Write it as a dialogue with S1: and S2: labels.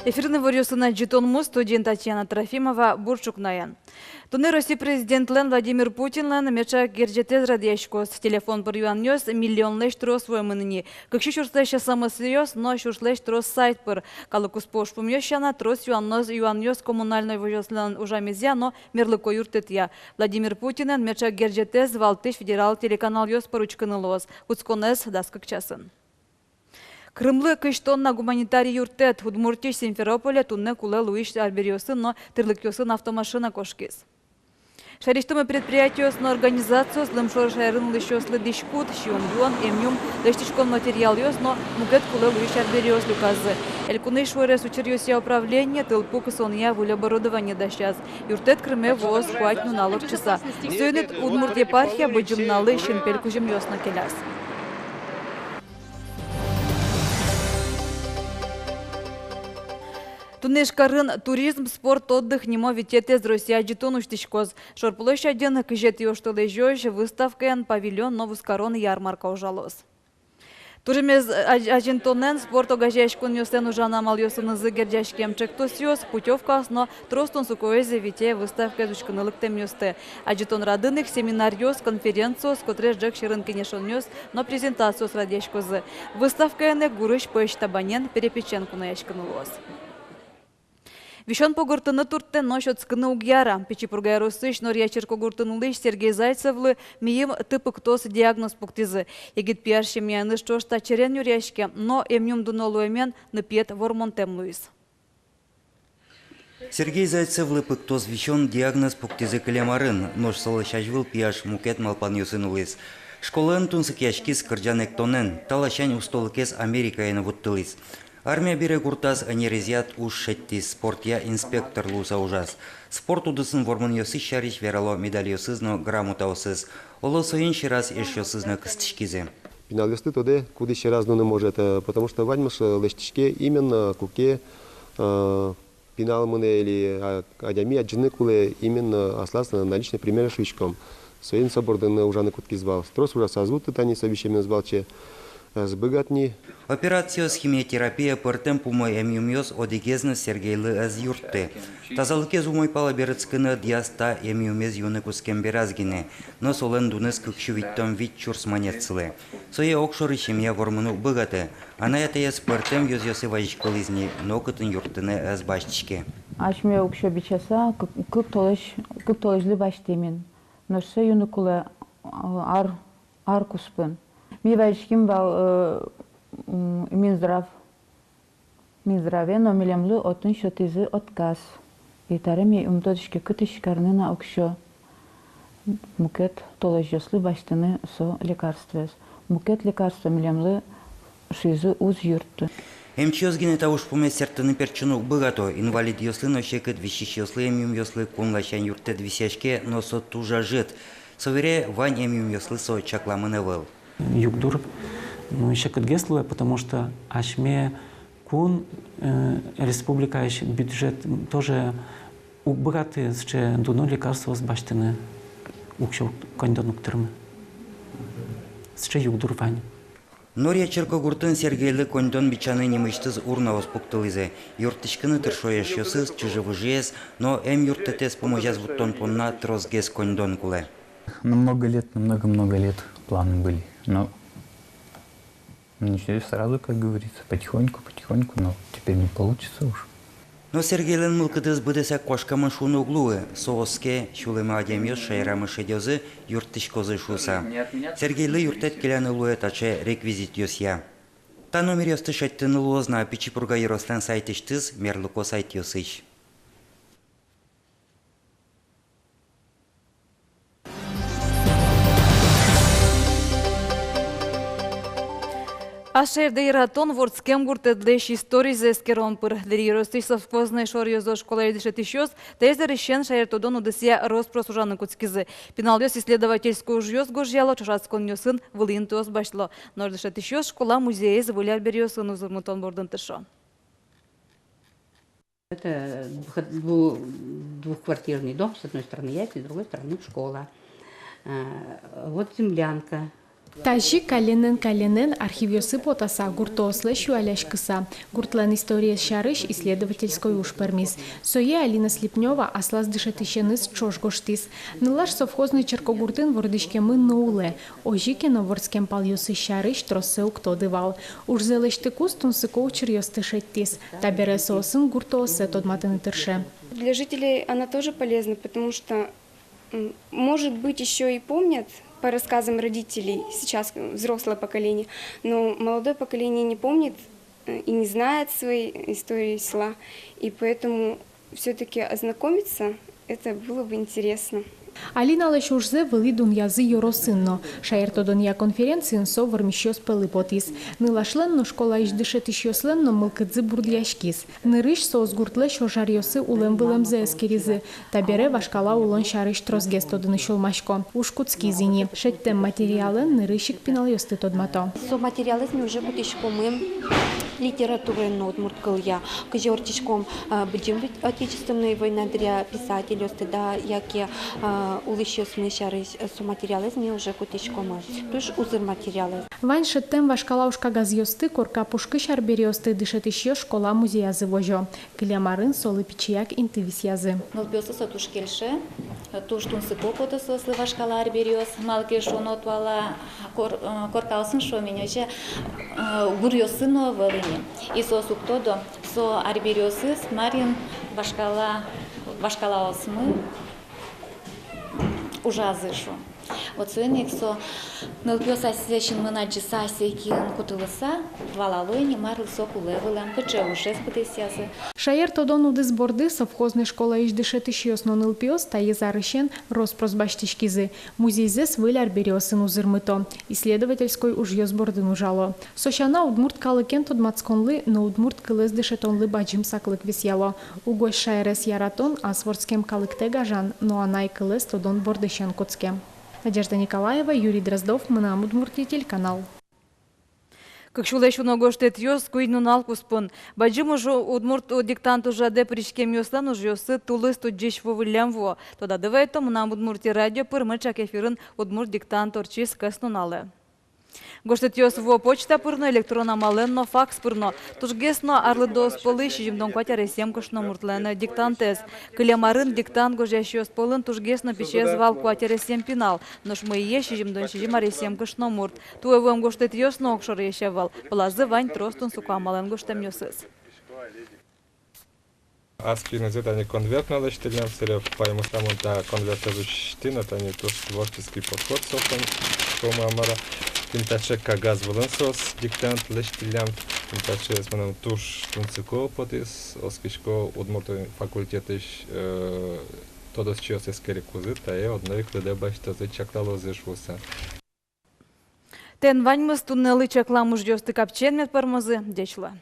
S1: Эфирный варюсына Джитонму студент Татьяна Трофимова Бурчукнаян. Туны Россия президентлен Владимир Путинлен меча герджетез радиашкос. Телефон por юаннёс миллион леш трос воемыныни. Как шурслеща самосерьез, но шурслещ трос сайт пор. Калыкус пош помещана трос юаннёс коммунальной вожослен ужамезя, но мерлыко юртетья. Владимир Путинен меча герджетез валтыш федерал телеканал ёс поручканылос. Куцконез даскак часын. Крымлы кыштонна гуманитарий юртет Удмуртия Симферополя тунне куле Луиш Альбериосын, но тырлыкёсын автомашина кошкис. Шариштымы предприятиос на организацию с лымшор шайрын лыщослы дишкут, шион эмнюм, лыштичкон материал ёс, но мугет куле Луиш Альбериос люказы. Элькуны шуэрес учерёсия управления, тылпу кысонья вуль оборудование дощас. Юртет Крыме воз хуатну налог часа. Сойнет Удмурт епархия быджымналы щенпельку жемьёс на келяс. Тунешкарын туризм, спорт, отдых, немо витетез Россия джитонуштичкоз. Шорплощаден кыжет ёштылы жёж, выставка, павильон, новускарон, ярмарка ужалос. Туримез ажентонен спорт огажешкун ёсен ужана мал ёсыны зыгерджашкем чектос ёс, путёвка но тростон сукоэзе вите выставка зучканылык тем ёсты. Ажитон радыных семинар ёс, конференциос, котреш джек ширын кенешон ёс, но презентациос радешкозы. Выставка эне гурыш поэштабанен перепеченку на яшканылос. Вишон погортыны туртте нощот скыны угьяра. Печи пургайросыш норьячерко гуртынылыш Сергей Зайцевлы миим тыпык тос диагноз пуктизы. Егит пиарши мияныш чошта черен юряшке, но эмнюм дунолуэмен напьет вормонтем луис.
S2: Сергей Зайцевлы пыктос вишон диагноз пуктизы калямарын. Нож салышажвыл пиаш мукет малпан юсынулыс. Школын тунсык яшкис кырджанек тонен. Талашань устолыкес Америкаен вуттылыс. Армия бире гуртас анерезиат уж шеттис спортия инспектор луса ужас. Спорт удысын вормын йосы шариш верало медаль йосызно грамотаосыз. Оло соин шираз еш йосызно кыстышкизе.
S3: Пенал йосты тоде куды шираз не может, потому что вадьмыш лештичке именно куке пенал мыне или адями аджины куле именно асласно наличный пример шишком. Соин собордын ужаны куткизвал. Строс ужас азвуты тани совещамен звалче. Сбыгатни.
S2: Операция с химиотерапия портем пумой эмюмиоз одигезна Сергейлы аз юртты. Тазалыкез умой пала берецкыны диаста эмюмез юныкус кемберазгине, но солен дуныс кыкшувиттон вит чурс манецлы. Сое окшоры семья вормыну быгаты, она это я спортем ёз-ёсы вajishкалызни, но кытын юрттыны аз баштичке.
S4: Ашме окшо бичаса кып толыжлы баштемен, но все юныкулы ар куспын. Ми вайшким бал Минздрав, но милемлы отын шотизы отказ. И тареми умтодышке кытышкарнына окшо. Мукет толожослы баштыны со лекарствес. Мукет лекарство милемлы шизы уз юртты.
S2: Эмчиозгине тауш пуме сертыны перчуну быгато, инвалид ёслы но шекет вищиш ёслы эмюм ёслы кунлащан юртет висяшке, но со тужа жит. Совере вань эмюм ёслы со чакламыны выл.
S5: Югдур, ну еще кадгеслуя, потому что ашме кун республика бюджет тоже убраты с че дуно лекарства с баштины укшел кондонуктырмы. С че югдур вань.
S2: Нория черкогуртын Сергейлы кондон бичаны немыштыз урнаос пуктылызе. Юртышкыны тыршоеш ёсыз, чужевыжез, но юртетес поможаз вуттон понна трозгез кондон куле.
S6: На много лет планы были. Но ничего сразу, как говорится, потихоньку, но теперь не получится уж.
S2: Но Сергейлен мылкыдыз быдыса кошкамын шуны углуы, сооске, шулыма адемьёс шайрамы шедёзы, юрттышкозы шуса. Сергейлы юртет келяны луэ таче реквизит ёсья. Та номер ёстыш аттыны луозна пичипурга еростан сайтыштыз, мерлыко сайт ёсыш.
S1: Ашерде иратон вордскем гуртедлеш истории за эскерон пыр. Дериросты совхозной шорьёзо школа едишет ищёс, теза решен шаертодон удысия роспросужаны куцкизы. Пеналёс исследовательскую жьёс гожьяло, чашацкон нёсын вылинтос башло. Нордышет ищёс школа музея завуляр берёсын узурмутон бордын тышо.
S7: Это двухквартирный дом, с одной стороны яйца, с другой стороны школа. Вот землянка. Тажи каленен архивёсы потаса гуртослы шуаляш кыса. Гуртлан история шарыш исследовательской ушпермис. Сое Алина Слепнева аслас дышатыщеныс чошгоштис. Нылаш совхозный черкогуртын вордышке мы ноуле. Ожике новорскем палюсы шарыш тросы уктодывал. Уж зелешты кустун сыкоу черьёстышеттис. Табере сосын гуртосы тодматыны тырше.
S8: Для жителей она тоже полезна, потому что, может быть, еще и помнят по рассказам родителей, сейчас взрослое поколение, но молодое поколение не помнит и не знает своей истории села, и поэтому все-таки ознакомиться это было бы интересно.
S7: Алина Лешужзе вели дуньязы йоросынно. Шаертодония конференциян со вармищёс пелыпотис. Нылашленно школа иш дышетищёсленно мылкыдзы бурдяшкис. Нырыш соозгуртле шожарьёсы улем вылемзе эскеризы. Табере вашкала улон шарыш трозгестодыны шулмашко. Ушкутски зини. Шеттем материалын нырышик пиналёсты тодмато.
S9: Со материализме уже будишком литературы нотмурт кылья. Кыжортишком бджим отечественной войны для писателей да яки улыщёс мы шарыш со материализме уже кутишком. Туш узыр материалы.
S7: Вань шеттем вашкала ушка газьёсты корка пушкы шарберёсты дышетищё школа музеязы вожо. Клямарын солы пичияк интывис язы.
S10: Нолбёсы сатуш келше. Туш тунсы попоты сослы вашкала арберёс. Малки шонот вала коркалсын шоменёже гурьёсыно валыни. И сосук тодо со арберёсы смарин вашкала осмы ужазышу. Вот суеник со нылпёса сечин мыначы сасеки кутылыса валалойни марлы сокулы вылам пыче ушес пытысязы.
S7: Шаер тодон удыз борды совхозной школа иш дышетищёс но нылпёс тайы зарыщен роспросбаштишкизы. Музейзес выляр берёсын узырмыто. Исследовательской ужьёс бордын ужало. Сощана удмурт калыкен тодмацконлы, но удмурт кылыз дышетонлы баджим саклык висяло. Угой шаерес яратон асворскем калыкте гажан, но анай кылыз тодон бордыщен коцкем. Надежда Николаева, Юрий Дроздов, Мына Удмуртия, телеканал.
S1: Как шулещу ногоштет ёс, куйнун алкуспун. Баджим уже удмурт диктант уже де причкем ёслан уже ёсы тулыс тут джиш вовылямво. Тода давайте Мына Удмуртия радио пырмычак эфирын удмурт диктант орчис каснунале. Гоштет ёс во почта пырно, электрона маленно, факс пырно. Тужгесно арлыдос полы, шижимдон кватя ресем кошно муртлена диктантес. Клямарын диктант гожащ ёс полын, тужгесно пичез вал кватя ресем пинал. Нош мы е шижимдон шижима ресем кошно мурт. Туевым гоштет ёс нокшор ешевал. Плазы вань тростун сукамален гоштем ёсыс.
S11: Аспи называют конверт надо штилям, серия пойму саму та конверт штин, это не то творческий подход софтом, что амара. Тимтаче кагаз волонсос диктант лештилям, тимтаче с маном туш тунцико потис, оскишко удмуртовый факультетиш тодос чиос эскери кузит, а я одной кледе башта зачактало зешвуса.
S1: Тен ваньмыз туннелы чакламуж ёсты капчен мет пармозы дечла.